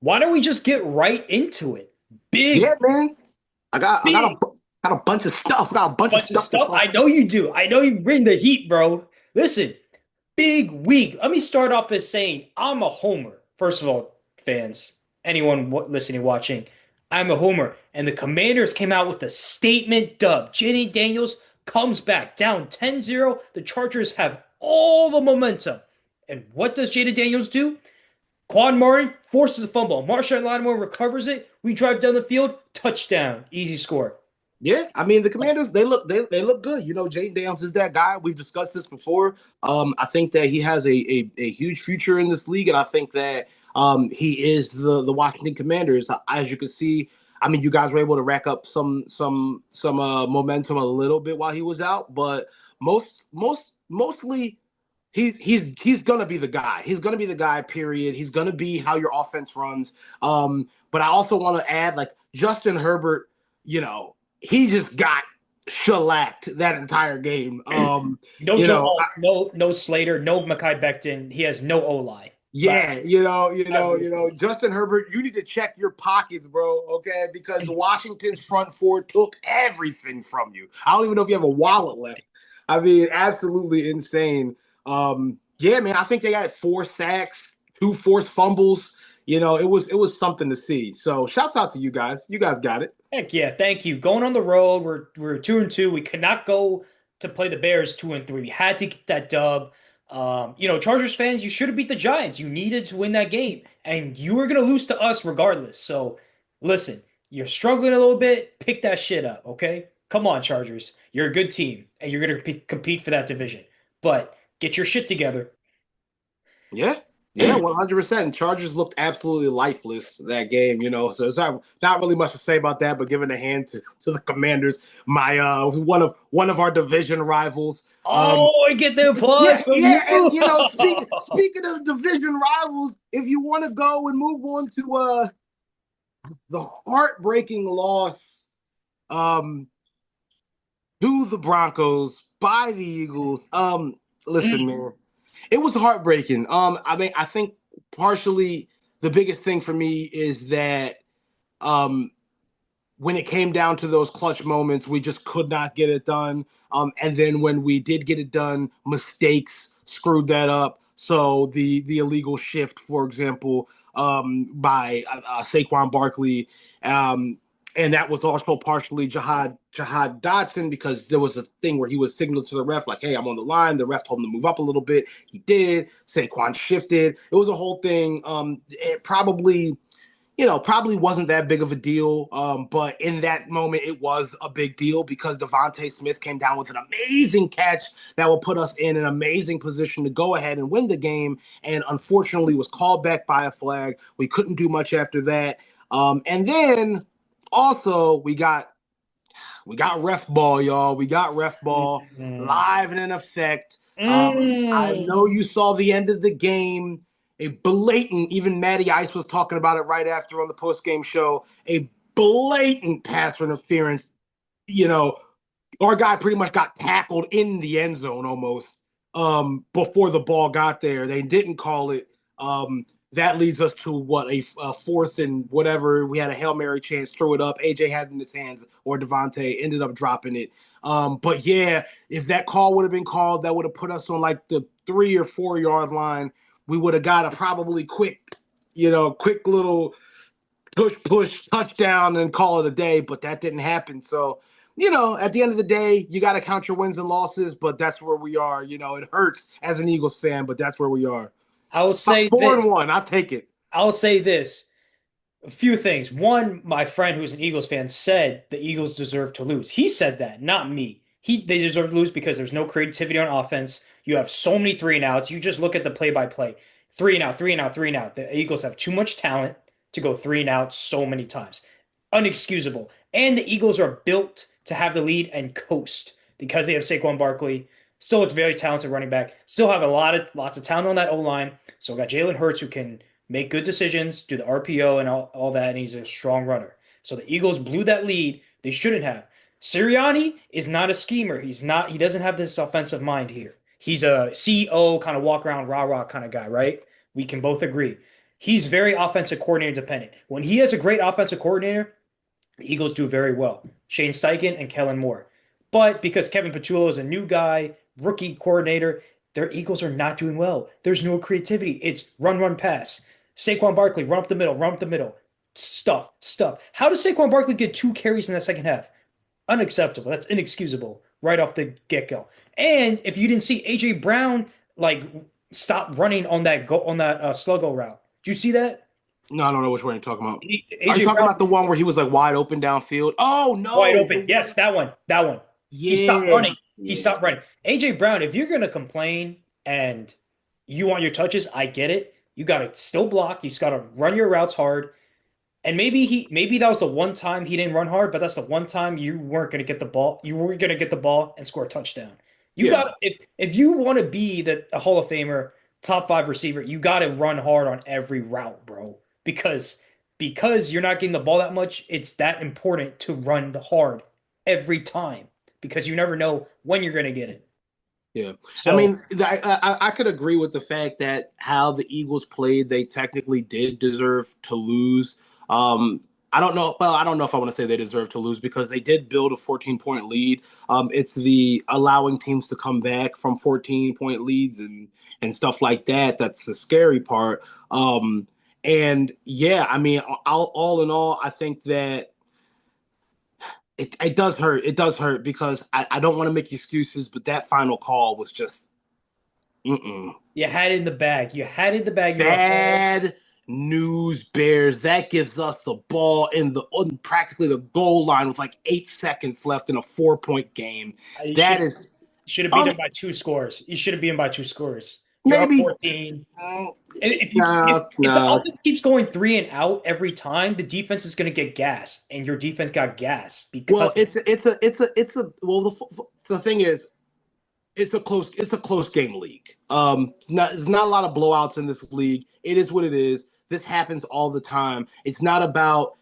Why don't we just get right into it? Yeah, Big, man. I got big got a bunch of stuff. I got a bunch of bunch of stuff to stuff. talk. I know you do. I know you bring the heat, bro. Listen, big week. Let me start off by saying I'm a homer. First of all, fans, anyone listening, watching, I'm a homer. And the Commanders came out with a statement dub. Jaden Daniels comes back down 10-0. The Chargers have all the momentum. And what does Jaden Daniels do? Quan Martin forces a fumble. Marshawn Lattimore recovers it. We drive down the field. Touchdown. Easy score. Yeah, I mean the Commanders they look good. You know, Jaden Daniels is that guy. We've discussed this before. I think that he has a huge future in this league, and I think that he is the Washington Commanders. As you can see, I mean, you guys were able to rack up some momentum a little bit while he was out, but mostly he's gonna be the guy. He's gonna be the guy. Period. He's gonna be how your offense runs. But I also want to add, like Justin Herbert, you know, he just got shellacked that entire game. No You Joe know, Alt, no Slater, no Makai Becton. He has no O line. yeah, Obviously. Justin Herbert, you need to check your pockets, bro. Okay, because Washington's front four took everything from you. I don't even know if you have a wallet left. I mean, absolutely insane. Yeah, man, I think they had 4 sacks, 2 forced fumbles. It was something to see. So, shouts out to you guys. You guys got it. Heck yeah, thank you. Going on the road, we're 2-2. We could not go to play the Bears 2-3. We had to get that dub. Chargers fans, you should have beat the Giants. You needed to win that game, and you were gonna lose to us regardless. So, listen, you're struggling a little bit. Pick that shit up, okay? Come on, Chargers. You're a good team, and you're gonna compete for that division. But get your shit together. Yeah, yeah, 100%. Chargers looked absolutely lifeless that game, so it's not really much to say about that. But giving a hand to the Commanders, my one of our division rivals. Oh, I get the Yeah, applause from yeah, you. and speaking of division rivals, if you want to go and move on to the heartbreaking loss um to the Broncos by the Eagles, listen, man, it was heartbreaking. I mean, I think partially the biggest thing for me is that um, when it came down to those clutch moments, we just could not get it done. And then when we did get it done, mistakes screwed that up. So the illegal shift, for example, by Saquon Barkley, um, and that was also partially Jahad Dotson, because there was a thing where he was signaling to the ref like, "Hey, I'm on the line." The ref told him to move up a little bit. He did. Saquon shifted. It was a whole thing. It probably wasn't that big of a deal. But in that moment, it was a big deal because Devontae Smith came down with an amazing catch that will put us in an amazing position to go ahead and win the game. And unfortunately, was called back by a flag. We couldn't do much after that. And then also we got ref ball, y'all. We got ref ball Mm. live and in effect. I know Mm. you saw the end of the game. A blatant, even Matty Ice was talking about it right after on the post game show. A blatant pass interference. You know, our guy pretty much got tackled in the end zone almost before the ball got there. They didn't call it. That leads us to what a fourth and whatever. We had a Hail Mary chance, throw it up. AJ had it in his hands, or Devontae ended up dropping it. But yeah, if that call would have been called, that would have put us on like the 3 or 4 yard line. We would have got a probably quick little push touchdown and call it a day, but that didn't happen. So, at the end of the day, you got to count your wins and losses, but that's where we are. It hurts as an Eagles fan, but that's where we are. I'll About say four this. and one, I'll take it. I'll say this. A few things. One, my friend who's an Eagles fan said the Eagles deserve to lose. He said that, not me. They deserve to lose because there's no creativity on offense. You have so many three and outs. You just look at the play by play. Three and out, three and out, three and out. The Eagles have too much talent to go three and out so many times. Unexcusable. And the Eagles are built to have the lead and coast because they have Saquon Barkley. Still a very talented running back. Still have lots of talent on that O line. So we got Jalen Hurts who can make good decisions, do the RPO and all that, and he's a strong runner. So the Eagles blew that lead. They shouldn't have. Sirianni is not a schemer. He doesn't have this offensive mind here. He's a CEO kind of walk around rah rah kind of guy, right? We can both agree. He's very offensive coordinator dependent. When he has a great offensive coordinator, the Eagles do very well. Shane Steichen and Kellen Moore. But because Kevin Patullo is a new guy, rookie coordinator, their Eagles are not doing well. There's no creativity. It's run, run, pass. Saquon Barkley, run up the middle, run up the middle. Stuff, stuff. How does Saquon Barkley get 2 carries in the second half? Unacceptable. That's inexcusable right off the get-go. And if you didn't see AJ Brown like stop running on that sluggo route. Did you see that? No, I don't know which one you're talking about. Are you AJ talking Brown about the one where he was like wide open downfield? Oh wide no, open. Yes, that one. That one. He stopped yeah, running. He yeah, stopped running. AJ Brown, if you're gonna complain and you want your touches, I get it. You gotta still block. You just gotta run your routes hard. And maybe that was the one time he didn't run hard, but that's the one time you weren't gonna get the ball. You were gonna get the ball and score a touchdown. You yeah. got if you want to be the a Hall of Famer, top five receiver, you got to run hard on every route, bro. Because you're not getting the ball that much, it's that important to run hard every time because you never know when you're gonna get it. Yeah, I So mean, I could agree with the fact that how the Eagles played, they technically did deserve to lose. Um, I don't know. Well, I don't know if I want to say they deserve to lose because they did build a 14-point lead. It's the allowing teams to come back from 14-point leads and stuff like that. That's the scary part. And yeah, I mean, all in all, I think that it does hurt. It does hurt because I don't want to make excuses, but that final call was just mm-mm. you had it in the bag. You had it in the bag. You were home. Bad news, Bears. That gives us the ball in the on practically the goal line with like 8 seconds left in a 4-point game. You That is should have beat um, them by 2 scores. You should have beat them by 2 scores. You're up maybe 14. mm, If no, if the no. offense keeps going three and out every time, the defense is going to get gas, and your defense got gas Well, because it's a well the thing is it's a close game league. There's not a lot of blowouts in this league. It is what it is. This happens all the time. It's not about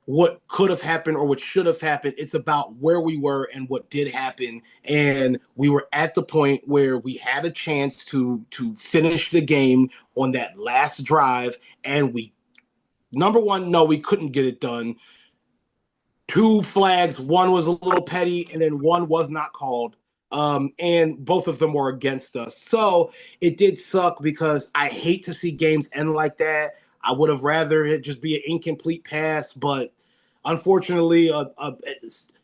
what could have happened or what should have happened. It's about where we were and what did happen. And we were at the point where we had a chance to finish the game on that last drive, and we number one, no, we couldn't get it done. Two flags, one was a little petty, and then one was not called. And both of them were against us. So it did suck because I hate to see games end like that. I would have rather it just be an incomplete pass, but unfortunately,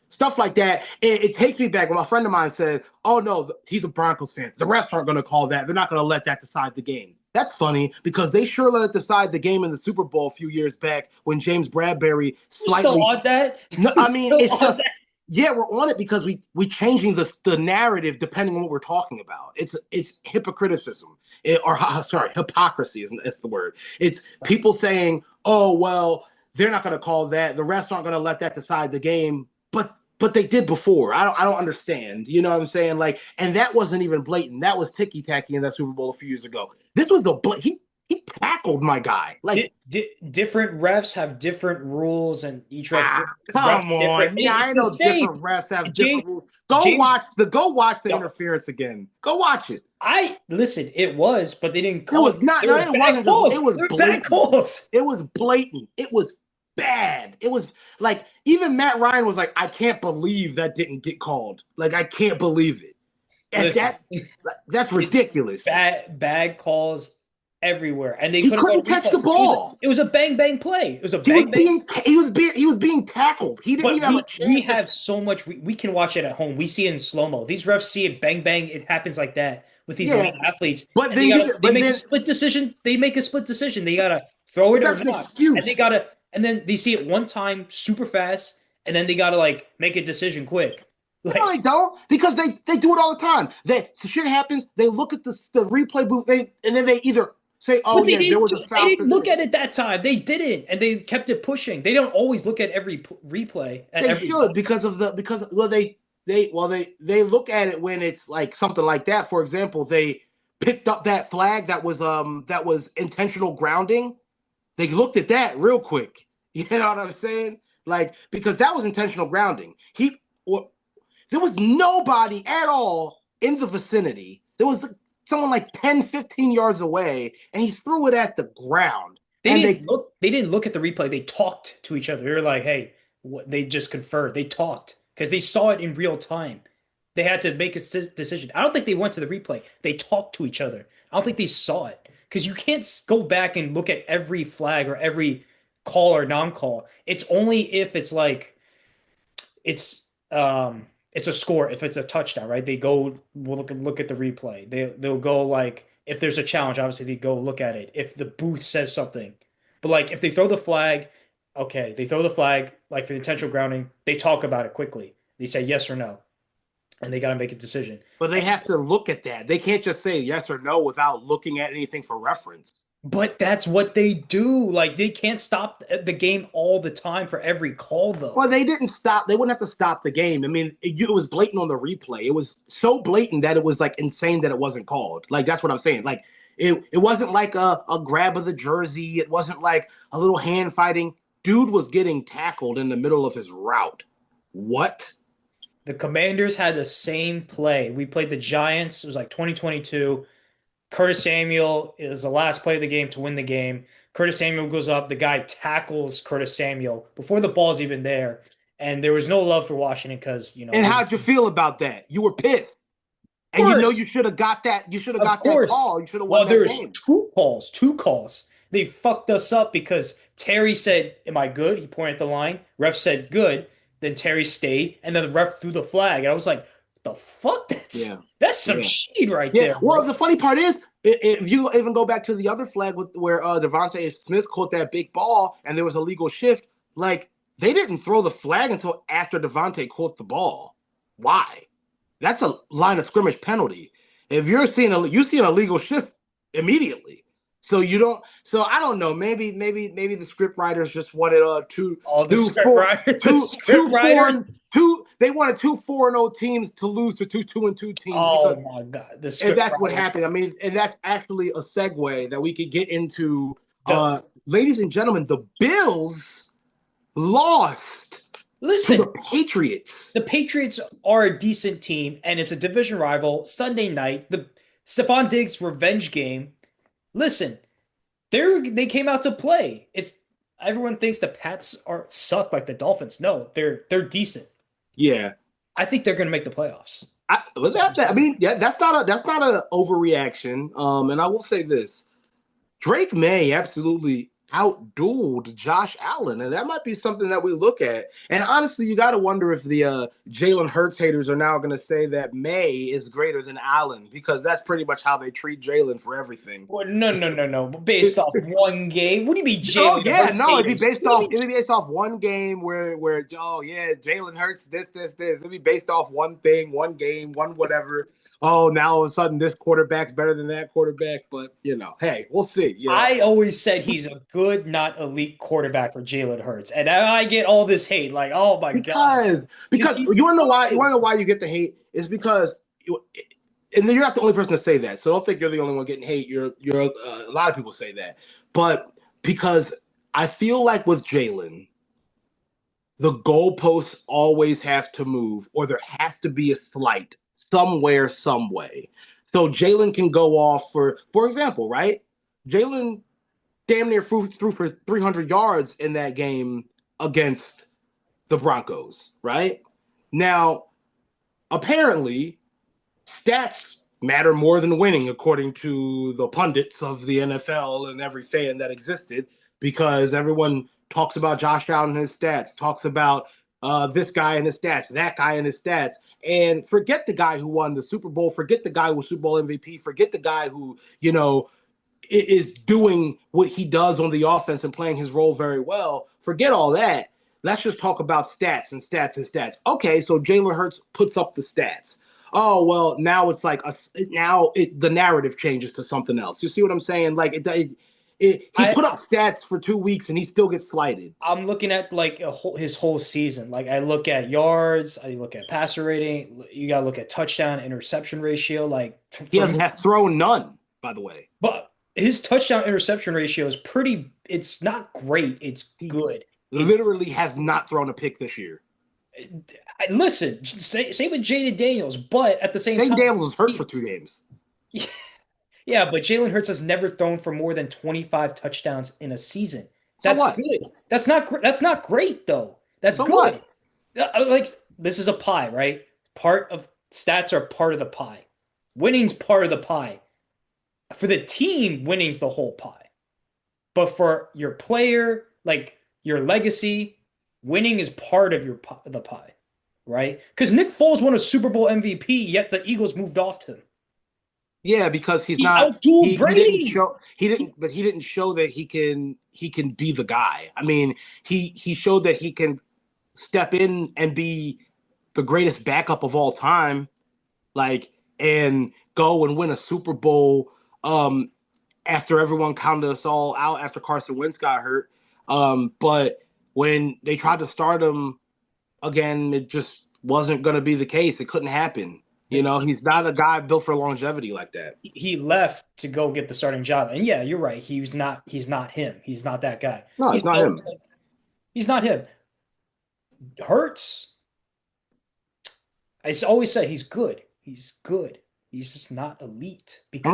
stuff like that, it takes me back when my friend of mine said, "Oh no, he's a Broncos fan. The refs aren't going to call that. They're not going to let that decide the game." That's funny because they sure let it decide the game in the Super Bowl a few years back when James Bradbury you're still slightly. on that. No, You're I mean still it's on just that. yeah, we're on it because we changing the narrative depending on what we're talking about. It's hypocriticism or sorry, hypocrisy is the word. It's people saying, "Oh well, they're not going to call that. The refs aren't going to let that decide the game," but they did before. I don't understand. You know what I'm saying? Like, and that wasn't even blatant. That was ticky tacky in that Super Bowl a few years ago. This was he tackled my guy. Like, Different refs have different rules, and each ref come different. on. Yeah, It's I the know same. different refs have James different rules. James. Go watch the No, interference again. Go watch it. I listen. It was, but they didn't It call it. was not. They No, were it bad wasn't just. calls. It was They were bad blatant. calls. It was blatant. It was bad. It was like even Matt Ryan was like, I can't believe that didn't get called. Like I can't believe it. And Listen, that's it's ridiculous. bad calls everywhere, and they He couldn't go couldn't to catch replay. the ball. It was a bang bang play. It was a bang bang. He was being tackled. He didn't But even have a we chance to. have so much. We can watch it at home. We see it in slow mo. These refs see it bang bang. It happens like that with these Yeah, elite athletes, but and they then gotta you they but make a then split decision. They make a split decision. They gotta throw but it or that's an not, and they excuse. gotta and then they see it one time super fast, and then they gotta like make a decision quick. No, they Like don't because they do it all the time. Shit happens. They look at the replay booth. And then they either say, "Oh but they yeah, there didn't. was a They foul for didn't look this." at it that time. They didn't, and they kept it pushing. They don't always look at every replay at They every should because of the because well they look at it when it's like something like that. For example, they picked up that flag that was intentional grounding. They looked at that real quick. You know what I'm saying? Like because that was intentional grounding. There was nobody at all in the vicinity. There was someone like 10, 15 yards away, and he threw it at the ground. They and didn't look. They didn't look at the replay. They talked to each other. They were like, "Hey, what?" They just conferred. They talked because they saw it in real time. They had to make a decision. I don't think they went to the replay. They talked to each other. I don't think they saw it because you can't go back and look at every flag or every call or non-call. It's only if it's like it's a score. If it's a touchdown, right? They go will look at the replay. They'll go like if there's a challenge, obviously they go look at it. If the booth says something, but like if they throw the flag, okay, they throw the flag like for the intentional grounding. They talk about it quickly. They say yes or no, and they got to make a decision. but they have to look at that. They can't just say yes or no without looking at anything for reference. But that's what they do. Like they can't stop the game all the time for every call, though. Well, they didn't stop. They wouldn't have to stop the game. I mean, it was blatant on the replay. It was so blatant that it was like insane that it wasn't called. Like that's what I'm saying. Like it wasn't like a grab of the jersey. It wasn't like a little hand fighting. Dude was getting tackled in the middle of his route. What? The Commanders had the same play. We played the Giants. It was like 2022. Curtis Samuel is the last play of the game to win the game. Curtis Samuel goes up. The guy tackles Curtis Samuel before the ball's even there. And there was no love for Washington because, And how'd you feel about that? You were pissed. And you know you should have got that. You should have got that call. You should have won that game. Two calls. They fucked us up because Terry said, "Am I good?" He pointed at the line. Ref said, "Good." Then Terry stayed, and then the ref threw the flag. And I was like, "The fuck? That's some shit right there." Well, bro. the funny part is, if you even go back to the other flag where Devontae Smith caught that big ball and there was a legal shift, like they didn't throw the flag until after Devontae caught the ball. Why? That's a line of scrimmage penalty. If you're seeing you see an illegal shift immediately. So you don't. So I don't know. Maybe the script writers just wanted They wanted 2 4-0 teams to lose to 2-2 teams. Oh my God! And that's what happened. I mean, and that's actually a segue that we could get into. Ladies and gentlemen, the Bills lost Listen, to the Patriots. The Patriots are a decent team, and it's a division rival. Sunday night, the Stephon Diggs revenge game. Listen, they came out to play. It's everyone thinks the Pats are suck like the Dolphins. No, they're decent. Yeah, I think they're going to make the playoffs. I mean, yeah, that's not a overreaction. And I will say this: Drake May absolutely outdueled Josh Allen, and that might be something that we look at. And honestly, you got to wonder if the Jalen Hurts haters are now going to say that May is greater than Allen, because that's pretty much how they treat Jalen for everything. Well, no. Based off one game, what do you mean, Jalen? Oh yeah, no, it'd be based off one game where oh yeah, Jalen Hurts this. It'd be based off one thing, one game, one whatever. Oh, now all of a sudden this quarterback's better than that quarterback. But, hey, we'll see. I always said he's a good, not elite quarterback for Jalen Hurts. And I get all this hate. Like, oh, my God. Because you want to know why? You want to know why you get the hate? It's because and you're not the only person to say that. So don't think you're the only one getting hate. You're a lot of people say that. But because I feel like with Jalen, the goalposts always have to move, or there has to be a slight somewhere, some way. So Jalen can go off for example, right? Jalen damn near threw for 300 yards in that game against the Broncos, right? Now, apparently, stats matter more than winning, according to the pundits of the NFL and every fan that existed, because everyone talks about Josh Allen and his stats, talks about this guy and his stats, that guy and his stats, and forget the guy who won the Super Bowl, forget the guy who was Super Bowl MVP, forget the guy who, is doing what he does on the offense and playing his role very well. Forget all that. Let's just talk about stats and stats and stats. Okay, so Jalen Hurts puts up the stats. Oh, well, now it's like the narrative changes to something else. You see what I'm saying? Like he put up stats for 2 weeks and he still gets slighted. I'm looking at like his whole season. Like I look at yards, I look at passer rating. You got to look at touchdown interception ratio. Like he doesn't have thrown none, by the way. But his touchdown interception ratio is pretty. It's not great. It's good. Literally has not thrown a pick this year. Listen, same with Jaden Daniels, but at the same time, Daniels was hurt for 2 games. Yeah, but Jalen Hurts has never thrown for more than 25 touchdowns in a season. So That's what? good. That's not great though. That's So what? good. Like this is a pie, right? Part of stats are part of the pie. Winning's part of the pie. For the team, winning's the whole pie. But for your player, like your legacy, winning is part of the pie, right? Because Nick Foles won a Super Bowl MVP, yet the Eagles moved off to him. Yeah, because he's He not outdueled he didn't Brady. show he didn't show that he can be the guy. I mean, he showed that he can step in and be the greatest backup of all time, like and go and win a Super Bowl after everyone counted us all out after Carson Wentz got hurt. But when they tried to start him again, it just wasn't going to be the case. It couldn't happen. You know, he's not a guy built for longevity like that. He left to go get the starting job. And yeah, you're right. He's not him. He's not that guy. No, it's not him. He's not him. Hurts. I always say he's good. He's good. He's just not elite because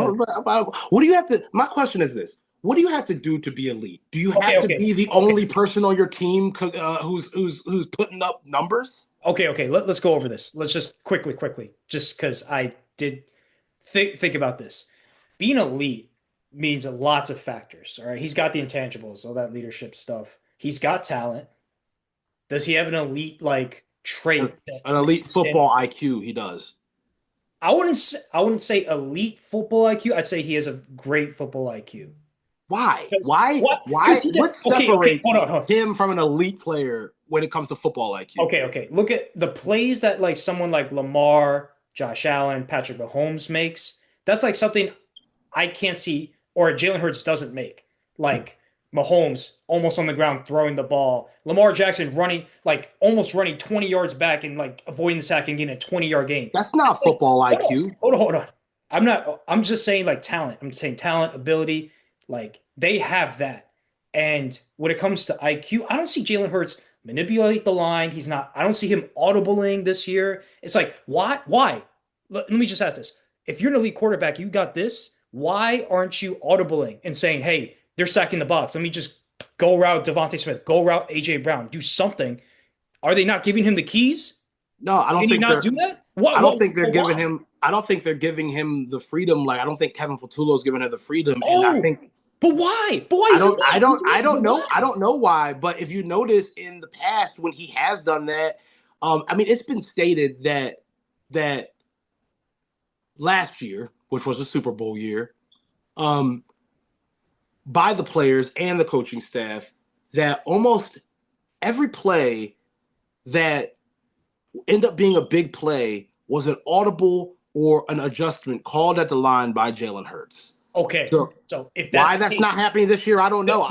What do you have to? My question is this: what do you have to do to be elite? Do you okay, have to okay, be the okay, only person on your team who's putting up numbers? okay. Let's go over this. Let's just quickly, just because I did think about this. Being elite means lots of factors. All right, he's got the intangibles, all that leadership stuff. He's got talent. Does he have an elite like An, trait that an makes elite him stand? football IQ, he does. I wouldn't say elite football IQ. I'd say he has a great football IQ. Why? Because Why? what? Because Why? he did. What Okay. separates Hold on. him from an elite player when it comes to football IQ? Okay. Look at the plays that like someone like Lamar, Josh Allen, Patrick Mahomes makes. That's like something I can't see or Jalen Hurts doesn't make. Like Mahomes almost on the ground throwing the ball. Lamar Jackson running like almost running 20 yards back and like avoiding the sack and getting a 20-yard gain. That's That's not like football IQ. hold on. I'm just saying like talent. I'm saying talent, ability, like they have that. And when it comes to IQ, I don't see Jalen Hurts manipulate the line. I don't see him audibling this year. It's like, why? Why? Let me just ask this. If you're an elite quarterback, you got this. Why aren't you audibling and saying, hey, they're sacking the box? Let me just go route Devontae Smith, go route AJ Brown, do something. Are they not giving him the keys? No, I don't Can he think not they're. do that? I don't think they're giving Why? him. I don't think they're giving him the freedom. Like I don't think Kevin Fatullo's giving him the freedom, and I Oh, think but why? But why is elite? He's I elite, but don't know. I why? don't know why, but if you notice in the past when he has done that, I mean, it's been stated that last year, which was the Super Bowl year, um, by the players and the coaching staff, that almost every play that ended up being a big play was an audible or an adjustment called at the line by Jalen Hurts. Okay, So so if that's why the that's case, not happening this year, I don't know.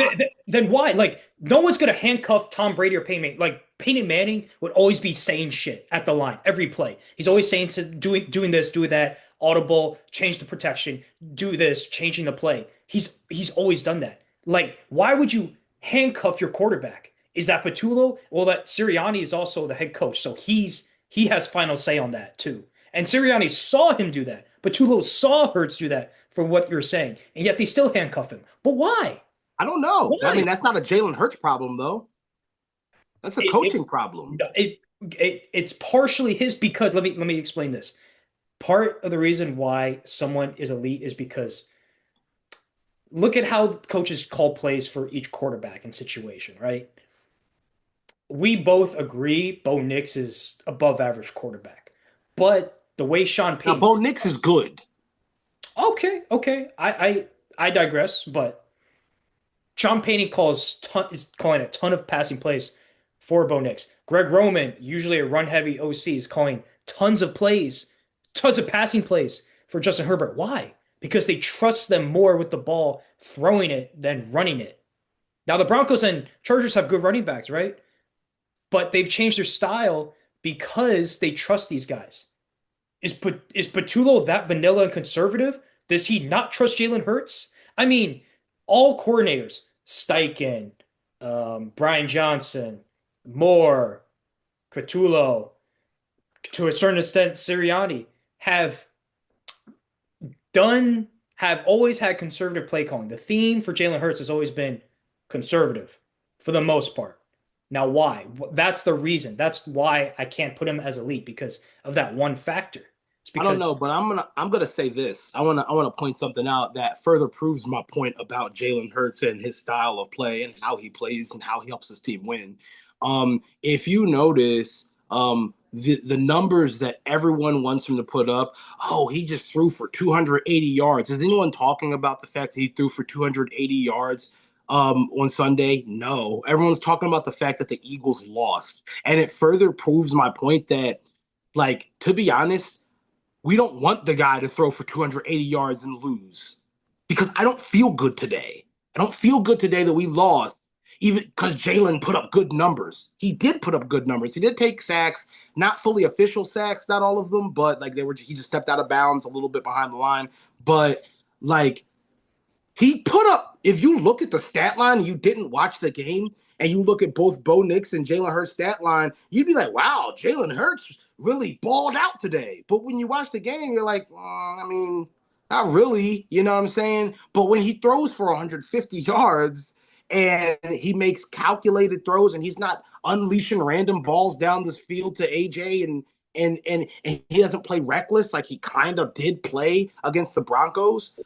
then why? Like, no one's gonna handcuff Tom Brady or Peyton Manning. Like Peyton Manning would always be saying shit at the line every play. He's always saying to doing this, doing that, audible, change the protection, do this, changing the play. He's always done that. Like, why would you handcuff your quarterback? Is that Patullo? Well, that Sirianni is also the head coach, so he has final say on that too. And Sirianni saw him do that. Patullo saw Hurts do that for what you're saying, and yet they still handcuff him. But why? I don't know. I mean, Why? that's not a Jalen Hurts problem though. That's a It coaching problem. it's partially his because let me explain this. Part of the reason why someone is elite is because look at how coaches call plays for each quarterback and situation, right? We both agree Bo Nix is above average quarterback. But the way Sean Now, Payton Bo Nix is good. okay. I digress, but Sean Payton is calling a ton of passing plays for Bo Nix. Greg Roman, usually a run-heavy OC, is calling tons of plays, tons of passing plays for Justin Herbert. Why? Because they trust them more with the ball throwing it than running it. Now the Broncos and Chargers have good running backs, right? But they've changed their style because they trust these guys. Is Patullo that vanilla and conservative? Does he not trust Jalen Hurts? I mean, all coordinators, Steichen, Brian Johnson, Moore, Catullo, to a certain extent, Sirianni, have done have always had conservative play calling. The theme for Jalen Hurts has always been conservative for the most part. Now, why? That's the reason. That's why I can't put him as elite because of that one factor. It's I don't because know, but I'm gonna say this. I wanna point something out that further proves my point about Jalen Hurts and his style of play and how he plays and how he helps his team win. If you notice, the numbers that everyone wants him to put up, oh, he just threw for 280 yards. Is anyone talking about the fact that he threw for 280 yards on Sunday? No. Everyone's talking about the fact that the Eagles lost. And it further proves my point that, like, to be honest, we don't want the guy to throw for 280 yards and lose because I don't feel good today. I don't feel good today that we lost, even because Jalen put up good numbers. He did put up good numbers. He did take sacks, not fully official sacks, not all of them, but like he just stepped out of bounds a little bit behind the line. But like he put up, if you look at the stat line, you didn't watch the game, and you look at both Bo Nix and Jalen Hurts' stat line, you'd be like, wow, Jalen Hurts really balled out today. But when you watch the game, you're like, I mean, not really, you know what I'm saying? But when he throws for 150 yards and he makes calculated throws and he's not unleashing random balls down this field to AJ and he doesn't play reckless like he kind of did play against the Broncos,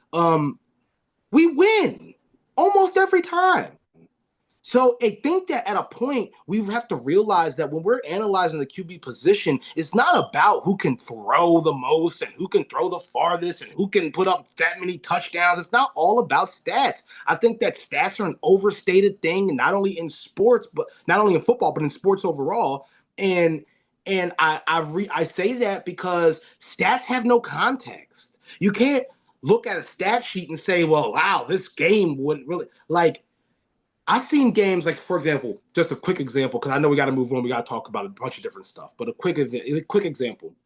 we win almost every time. So I think that at a point, we have to realize that when we're analyzing the QB position, it's not about who can throw the most and who can throw the farthest and who can put up that many touchdowns. It's not all about stats. I think that stats are an overstated thing, not only in sports, but not only in football, but in sports overall. And I say that because stats have no context. You can't look at a stat sheet and say, well, wow, this game wouldn't really like. I've seen games like, for example, just a quick example, because I know we got to move on. We got to talk about a bunch of different stuff. But a quick example.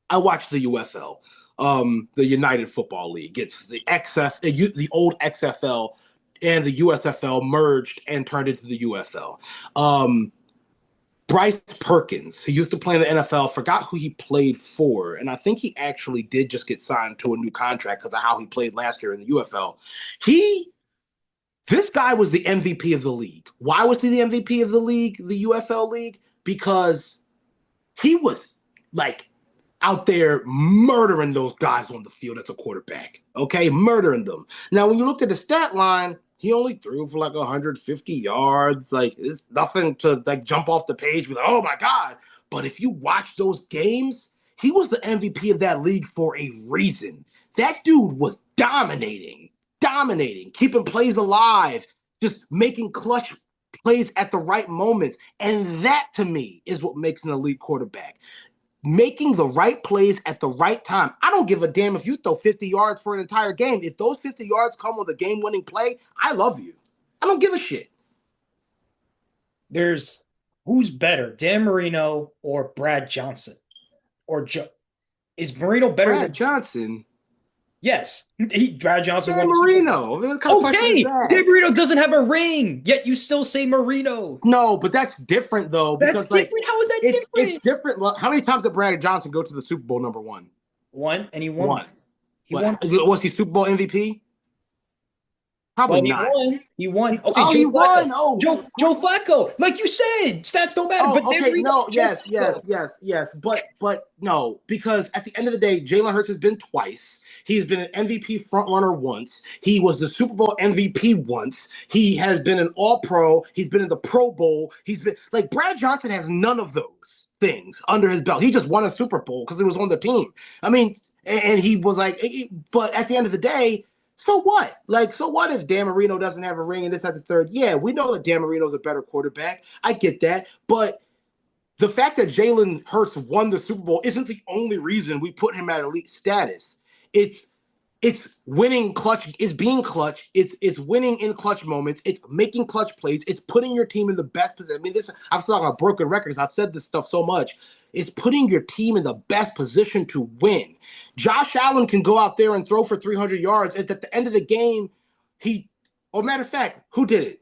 I watched the UFL, the United Football League. It's the the old XFL and the USFL merged and turned into the UFL. Bryce Perkins, he used to play in the NFL, forgot who he played for. And I think he actually did just get signed to a new contract because of how he played last year in the UFL. This guy was the MVP of the league. Why was he the MVP of the league, the UFL league? Because he was like out there murdering those guys on the field as a quarterback. Okay, murdering them. Now, when you look at the stat line, he only threw for like 150 yards. Like, it's nothing to like jump off the page with, oh my God. But if you watch those games, he was the MVP of that league for a reason. That dude was dominating, keeping plays alive, just making clutch plays at the right moments. And that to me is what makes an elite quarterback. Making the right plays at the right time. I don't give a damn if you throw 50 yards for an entire game. If those 50 yards come with a game-winning play, I love you. I don't give a shit. there's who's better, Dan Marino or Brad Johnson? Or is Marino better Brad than Johnson, Yes, Brad Johnson Dan won the Super Bowl. Marino. What kind of question is Okay, that? Dan Marino doesn't have a ring, yet you still say Marino. No, but that's different though, That's because like different. How is that it's different? different. Well, how many times did Brad Johnson go to the Super Bowl number one? One, and he won. One. He What won. was he Super Bowl MVP? Probably Well, he not. won. He won. Okay, Oh, he Joe Flacco. won. Oh, Joe Flacco. Like you said, stats don't matter. But oh, Dan okay. Marino, No, Joe yes. But no, because at the end of the day, Jalen Hurts has been twice. He's been an MVP frontrunner once. He was the Super Bowl MVP once. He has been an All Pro. He's been in the Pro Bowl. He's been like Brad Johnson has none of those things under his belt. He just won a Super Bowl because he was on the team. I mean, and he was like, but at the end of the day, so what? Like, so what if Dan Marino doesn't have a ring and this has a third? Yeah, we know that Dan Marino's a better quarterback. I get that. But the fact that Jalen Hurts won the Super Bowl isn't the only reason we put him at elite status. It's it's winning clutch, it's being clutch, it's winning in clutch moments, it's making clutch plays, it's putting your team in the best position. I mean, this I've talking about broken records. I've said this stuff so much. It's putting your team in the best position to win. Josh Allen can go out there and throw for 300 yards. And at the end of the game, matter of fact, who did it?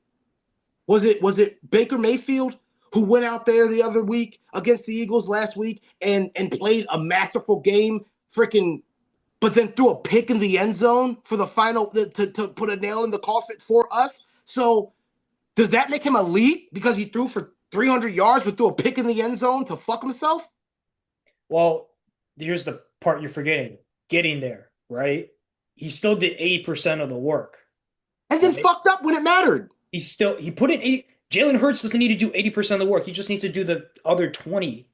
Was it Baker Mayfield who went out there the other week against the Eagles last week and played a masterful game, freaking but then threw a pick in the end zone for the final to put a nail in the coffin for us. So does that make him elite because he threw for 300 yards but threw a pick in the end zone to fuck himself? Well, here's the part you're forgetting. Getting there, right? He still did 80% of the work, And then right? fucked up when it mattered. He put in 80. Jalen Hurts doesn't need to do 80% of the work. He just needs to do the other 20,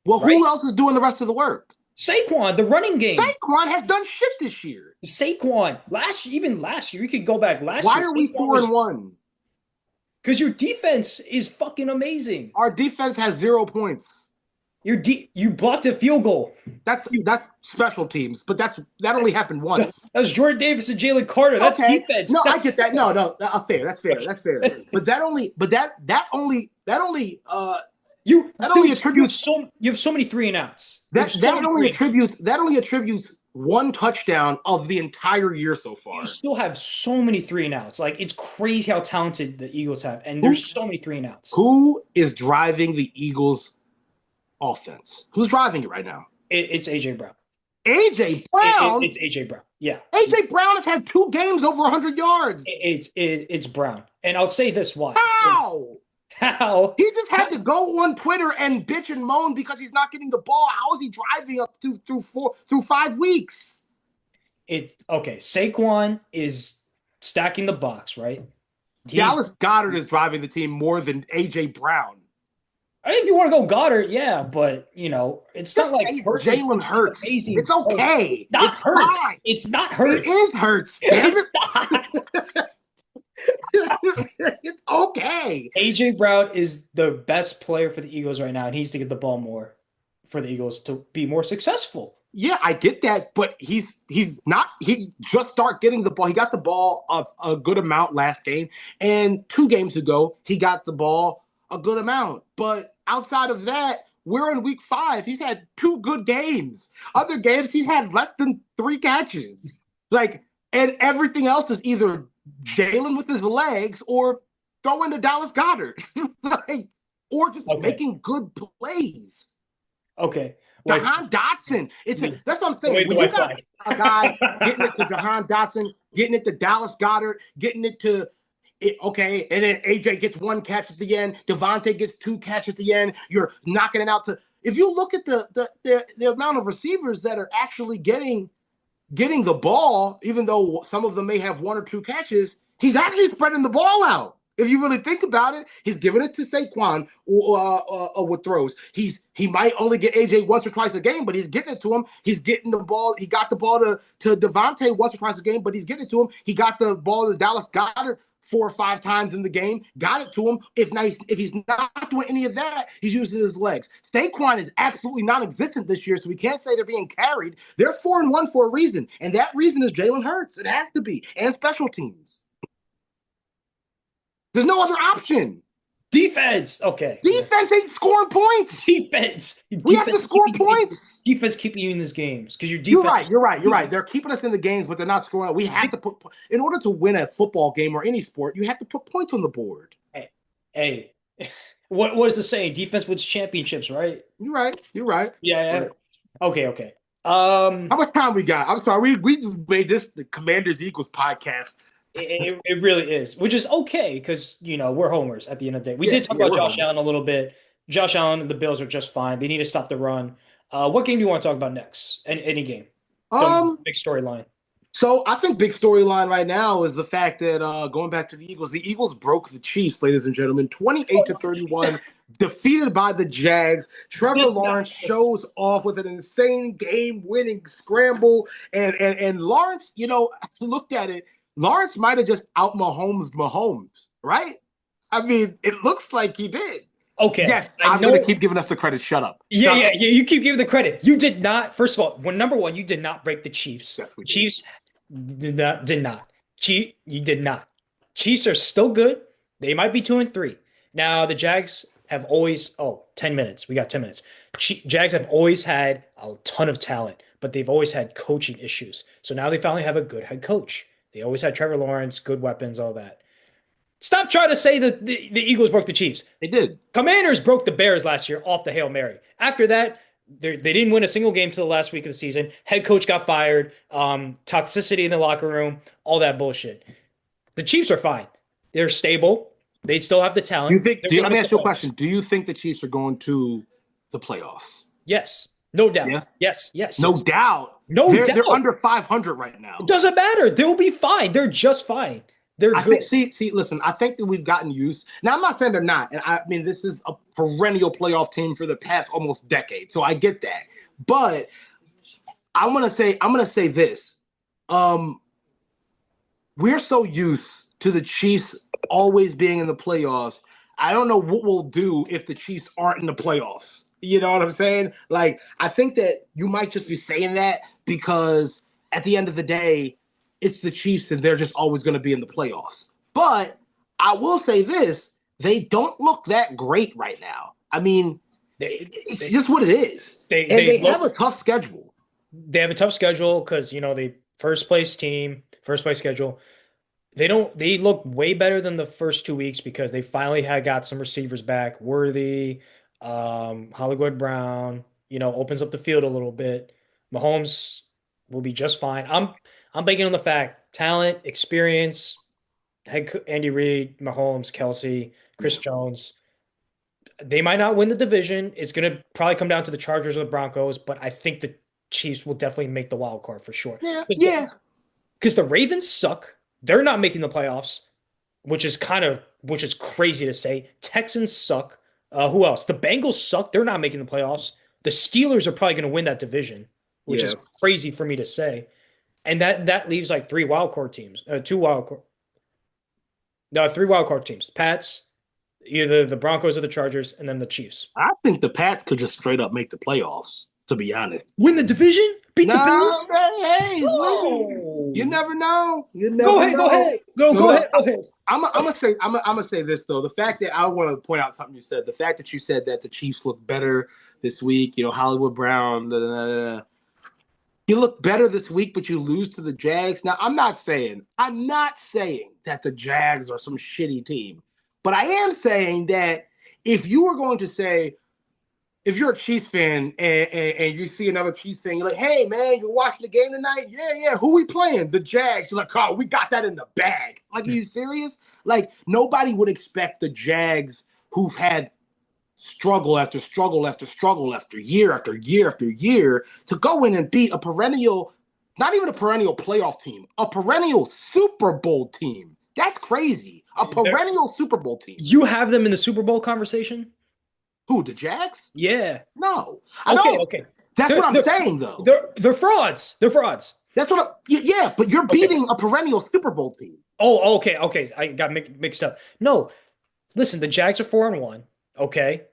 Well, right? who else is doing the rest of the work? Saquon, the running game. Saquon has done shit this year. Saquon, even last year, you could go back last Why year. are we Saquon 4-1? because your defense is fucking amazing. Our defense has 0 points. You blocked a field goal. That's special teams, but that only happened once. That was Jordan Davis and Jalen Carter. That's Okay. defense. No, I get that. No, fair. That's fair. But that only you attributes you have so many 3 and outs. that only attributes one touchdown of the entire year so far. You still have so many 3 and outs. Like, it's crazy how talented the Eagles have, and there's so many 3 and outs. Who is driving the Eagles' offense? Who's driving it right now? It's AJ Brown. AJ Brown. It's AJ Brown. Yeah. AJ Brown has had 2 games over 100 yards. It's Brown, and I'll say this why. How? He just had to go on Twitter and bitch and moan because he's not getting the ball. How is he driving up through 5 weeks? Okay. Saquon is stacking the box, right? Dallas Goedert is driving the team more than AJ Brown. I mean, if you want to go Goddard, yeah, but it's not like Jalen Hurts. Amazing. It's okay. It's not Hurts. It's not Hurts. It is Hurts. It's not. It's okay. AJ Brown is the best player for the Eagles right now, and he needs to get the ball more for the Eagles to be more successful. Yeah, I get that, but he's not. He just started getting the ball. He got the ball a good amount last game, and 2 games ago he got the ball a good amount. But outside of that, we're in week 5. He's had 2 good games. Other games he's had less than 3 catches. And everything else is either Jalen with his legs or throwing to Dallas Goedert, or just making good plays. Okay. Jahan Dotson. That's what I'm saying. When you got a guy getting it to Jahan Dotson, getting it to Dallas Goedert, getting it to and then AJ gets 1 catch at the end, Devontae gets 2 catches at the end, you're knocking it out to. If you look at the amount of receivers that are actually getting the ball, even though some of them may have 1 or 2 catches, he's actually spreading the ball out. If you really think about it, he's giving it to Saquon with throws. He might only get AJ once or twice a game, but he's getting it to him. He's getting the ball. He got the ball to Devontae once or twice a game, but he's getting it to him. He got the ball to Dallas Goedert 4 or 5 times in the game, got it to him. If he's not doing any of that, he's using his legs. Saquon is absolutely non-existent this year, so we can't say they're being carried. They're 4-1 for a reason, and that reason is Jalen Hurts. It has to be, and special teams. There's no other option. Defense. Okay. Defense ain't scoring points. Defense. We have to score points. Defense keeping you in these games because your defense. You're right. They're keeping us in the games, but they're not scoring. We have to in order to win a football game or any sport, you have to put points on the board. Hey. What is the saying? Defense wins championships, right? You're right. Yeah. Right. Okay. How much time we got? I'm sorry. We made this the Commanders Eagles podcast. It really is, which is okay because we're homers at the end of the day. We did talk about Josh Allen a little bit. Josh Allen and the Bills are just fine. They need to stop the run. What game do you want to talk about next? Any game? Big storyline. So I think big storyline right now is the fact that going back to the Eagles broke the Chiefs, ladies and gentlemen, 28-31, defeated by the Jags. Trevor Lawrence shows off with an insane game-winning scramble, and Lawrence, I looked at it. Lawrence might have just out Mahomes, right? I mean, it looks like he did. Okay. Yes, I'm going to keep giving us the credit. Shut up. Yeah. You keep giving the credit. You did not. First of all, number one, you did not break the Chiefs. Yes, we did. Chiefs did not. You did not. Chiefs are still good. They might be 2-3. Now, the Jags have always, 10 minutes. We got 10 minutes. Jags have always had a ton of talent, but they've always had coaching issues. So now they finally have a good head coach. They always had Trevor Lawrence, good weapons, all that. Stop trying to say that the Eagles broke the Chiefs. They did. Commanders broke the Bears last year off the Hail Mary. After that, They didn't win a single game to the last week of the season. Head coach got fired. Toxicity in the locker room, all that bullshit. The Chiefs are fine. They're stable. They still have the You talent. think? They're going to Let me make the ask you a question. playoffs. Do you think the Chiefs are going to the playoffs? Yes, no doubt. Yeah, Yes, yes, no yes. doubt. No They're doubt. under 500 right It now. doesn't matter. They'll be fine. They're just fine. They're I good. think. See. Listen. I think that we've gotten used. Now, I'm not saying they're not, and I mean this is a perennial playoff team for the past almost decade. So I get that, but I'm gonna say this. Um, we're so used to the Chiefs always being in the playoffs. I don't know what we'll do if the Chiefs aren't in the playoffs. You know what I'm saying? Like, I think that you might just be saying that because at the end of the day, it's the Chiefs and they're just always going to be in the playoffs. But I will say this, they don't look that great right now. I mean, They it's they just what it is. And they they have look a tough schedule. they have a tough schedule because they first place team, first place schedule. They look way better than the first 2 weeks because they finally had got some receivers back. Worthy, Hollywood Brown, opens up the field a little bit. Mahomes will be just fine. I'm banking on the fact talent, experience, Andy Reid, Mahomes, Kelsey, Chris Yeah. Jones. They might not win the division. It's going to probably come down to the Chargers or the Broncos, but I think the Chiefs will definitely make the wild card for sure. Yeah. Because Yeah. the Ravens suck. They're not making the playoffs, which is crazy to say. Texans suck. Who else? The Bengals suck. They're not making the playoffs. The Steelers are probably going to win that division, which Yeah. is crazy for me to say. And that leaves like three wild card teams, two wild card, no, three wild card teams. Pats, either the Broncos or the Chargers, and then the Chiefs. I think the Pats could just straight up make the playoffs, to be honest. Win the division? Beat the No, Bills? hey, listen, you No. never know. You Go never ahead, go know. ahead. Go, So go look, ahead, go ahead. I'm gonna say this though. The fact that I want to point out something you said. The fact that you said that the Chiefs look better this week. Hollywood Brown. Da, da, da, da. You look better this week, but you lose to the Jags. Now, I'm not saying that the Jags are some shitty team, but I am saying that if you were going to say, if you're a Chiefs fan and you see another Chiefs fan, you're like, hey, man, you're watching the game tonight? Yeah, yeah. Who we playing? The Jags. You're like, oh, we got that in the bag. Like, are you serious? Like, nobody would expect the Jags, who've had struggle after struggle after struggle after year after year after year, to go in and beat a perennial, not even a perennial playoff team, a perennial Super Bowl team. That's crazy. A perennial Super Bowl team. You have them in the Super Bowl conversation? Who, the Jags? Yeah. No, I Okay, don't. okay. That's They're what I'm they're saying, though. they're frauds. They're frauds. That's what. Yeah, but you're Okay. beating a perennial Super Bowl team. Oh, okay, okay. I got mixed up. No, listen, the Jags are 4-1. Okay,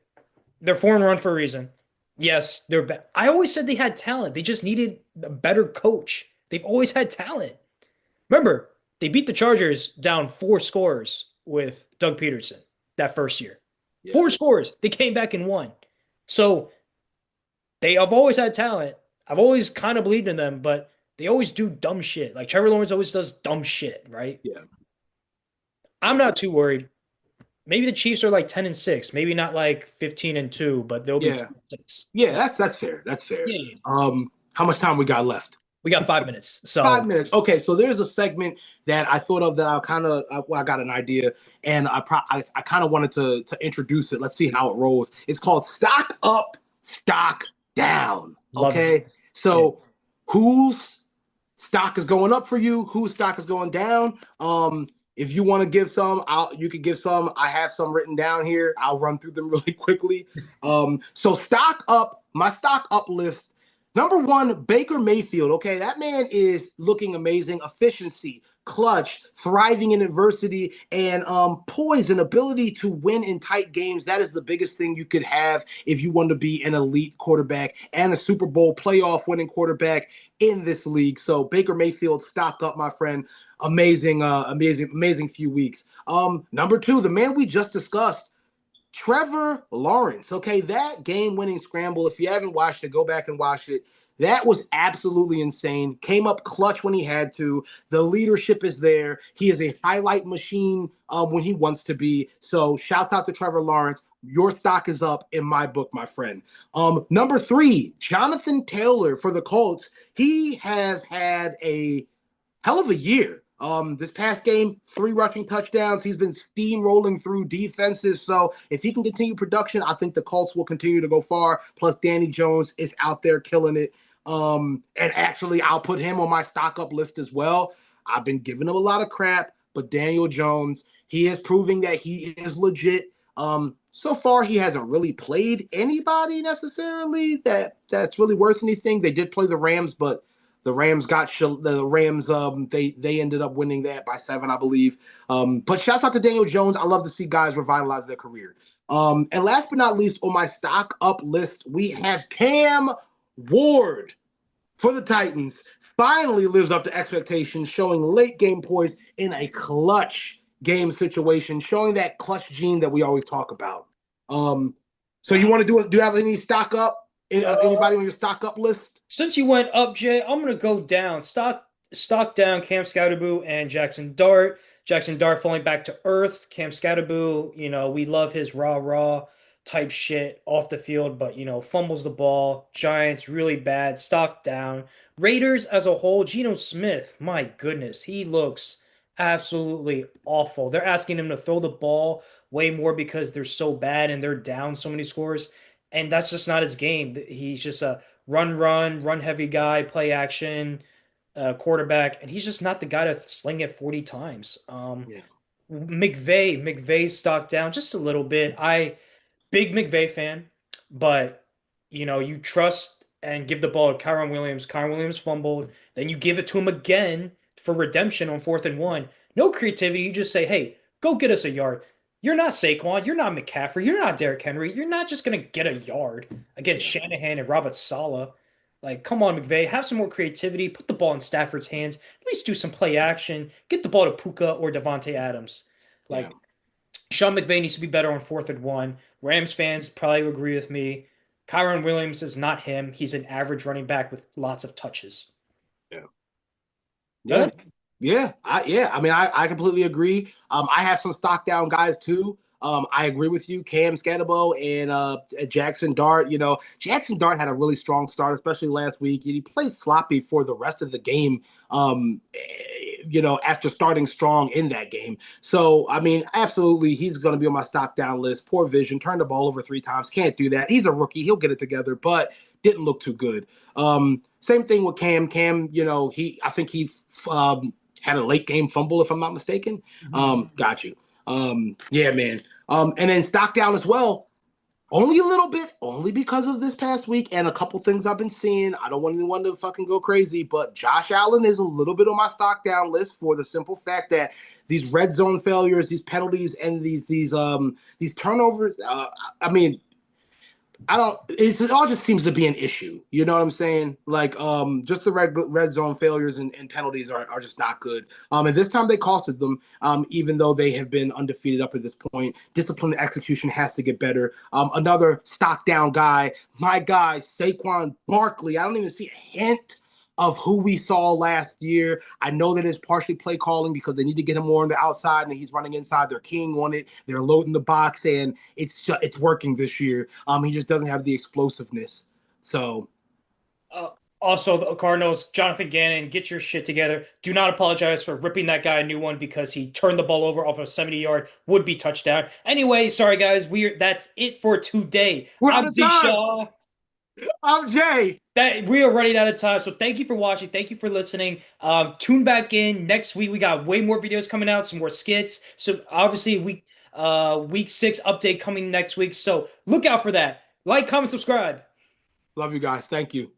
they're 4-1 for a reason. Yes, I always said they had talent. They just needed a better coach. They've always had talent. Remember, they beat the Chargers down 4 scores with Doug Peterson that first year. Yeah. 4 scores. They came back and won. So they have always had talent. I've always kind of believed in them, but they always do dumb shit. Like Trevor Lawrence always does dumb shit, right? Yeah. I'm not too worried. Maybe the Chiefs are like 10-6, maybe not like 15-2, but they'll be Yeah. 10-6. Yeah, that's fair. That's fair. Yeah, yeah. How much time we got left? We got 5 minutes. So 5 minutes. Okay, so there's a segment that I thought of that I got an idea, and I kind of wanted to introduce it. Let's see how it rolls. It's called Stock Up, Stock Down. Love Okay, it. so whose stock is going up for you? Whose stock is going down? If you want to give some, you could give some. I have some written down here. I'll run through them really quickly. So stock up, my stock up list. Number one, Baker Mayfield. Okay, that man is looking amazing. Efficiency, clutch, thriving in adversity, and poise and ability to win in tight games. That is the biggest thing you could have if you want to be an elite quarterback and a Super Bowl playoff winning quarterback in this league. So Baker Mayfield, stock up, my friend. Amazing few weeks. Number two, the man we just discussed, Trevor Lawrence. Okay, that game-winning scramble. If you haven't watched it, go back and watch it. That was absolutely insane. Came up clutch when he had to. The leadership is there. He is a highlight machine when he wants to be. So shout out to Trevor Lawrence. Your stock is up in my book, my friend. Number three, Jonathan Taylor for the Colts. He has had a hell of a year. This past game, 3 rushing touchdowns. He's been steamrolling through defenses. So if he can continue production, I think the Colts will continue to go far. Plus, Danny Jones is out there killing it. And actually, I'll put him on my stock up list as well. I've been giving him a lot of crap, but Daniel Jones, he is proving that he is legit. So far, he hasn't really played anybody necessarily that's really worth anything. They did play the Rams, but the Rams got the Rams. They ended up winning that by 7, I believe. But shouts out to Daniel Jones. I love to see guys revitalize their career. And last but not least, on my stock up list, we have Cam Ward for the Titans. Finally lives up to expectations, showing late game poise in a clutch game situation, showing that clutch gene that we always talk about. So you want to do you have any stock up? Anybody on your stock up list? Since you went up, Jay, I'm gonna go down. Stock down Cam Scoutaboo and Jackson Dart. Jackson Dart falling back to earth. Cam Scoutaboo, we love his rah-rah type shit off the field, but fumbles the ball. Giants really bad. Stock down. Raiders as a whole, Geno Smith, my goodness, he looks absolutely awful. They're asking him to throw the ball way more because they're so bad and they're down so many scores. And that's just not his game. He's just a run heavy guy, play action quarterback, and he's just not the guy to sling it 40 times. Yeah. McVay stock down just a little bit. Big McVay fan, but you trust and give the ball to Kyron Williams. Kyron Williams fumbled, then you give it to him again for redemption on 4th and 1. No creativity. You just say, "Hey, go get us a yard." You're not Saquon. You're not McCaffrey. You're not Derrick Henry. You're not just gonna get a yard against Yeah. Shanahan and Robert Saleh. Like, come on, McVay, have some more creativity. Put the ball in Stafford's hands. At least do some play action. Get the ball to Puka or Devontae Adams. Yeah. Like, Sean McVay needs to be better on 4th and 1. Rams fans probably agree with me. Kyron Williams is not him. He's an average running back with lots of touches. Yeah. Yeah. Good. Yeah. I mean, I completely agree. I have some stock down guys too. I agree with you, Cam Scatterbo and Jackson Dart. Jackson Dart had a really strong start, especially last week. He played sloppy for the rest of the game. After starting strong in that game. So, I mean, absolutely, he's going to be on my stock down list. Poor vision, turned the ball over 3 times. Can't do that. He's a rookie. He'll get it together, but didn't look too good. Same thing with Cam. Cam, I think he had a late game fumble, if I'm not mistaken. Got you. Yeah, man. And then stock down as well. Only a little bit, only because of this past week and a couple things I've been seeing. I don't want anyone to fucking go crazy, but Josh Allen is a little bit on my stock down list for the simple fact that these red zone failures, these penalties, and these turnovers. I mean, I don't. It all just seems to be an issue. You know what I'm saying? Like, just the red zone failures and penalties are just not good. And this time they costed them. Even though they have been undefeated up at this point, discipline and execution has to get better. Another stock down guy, my guy Saquon Barkley. I don't even see a hint of who we saw last year. I know that it's partially play calling because they need to get him more on the outside and he's running inside. They're keying on it. They're loading the box and it's working this year. He just doesn't have the explosiveness. So Also, the Cardinals, Jonathan Gannon, get your shit together. Do not apologize for ripping that guy a new one because he turned the ball over off a 70-yard would-be touchdown. Anyway, sorry guys, that's it for today. we're out I'm of Z time. Shaw. I'm Jay. We are running out of time, so thank you for watching. Thank you for listening. Tune back in next week. We got way more videos coming out, some more skits. So obviously, week 6 update coming next week. So look out for that. Like, comment, subscribe. Love you guys. Thank you.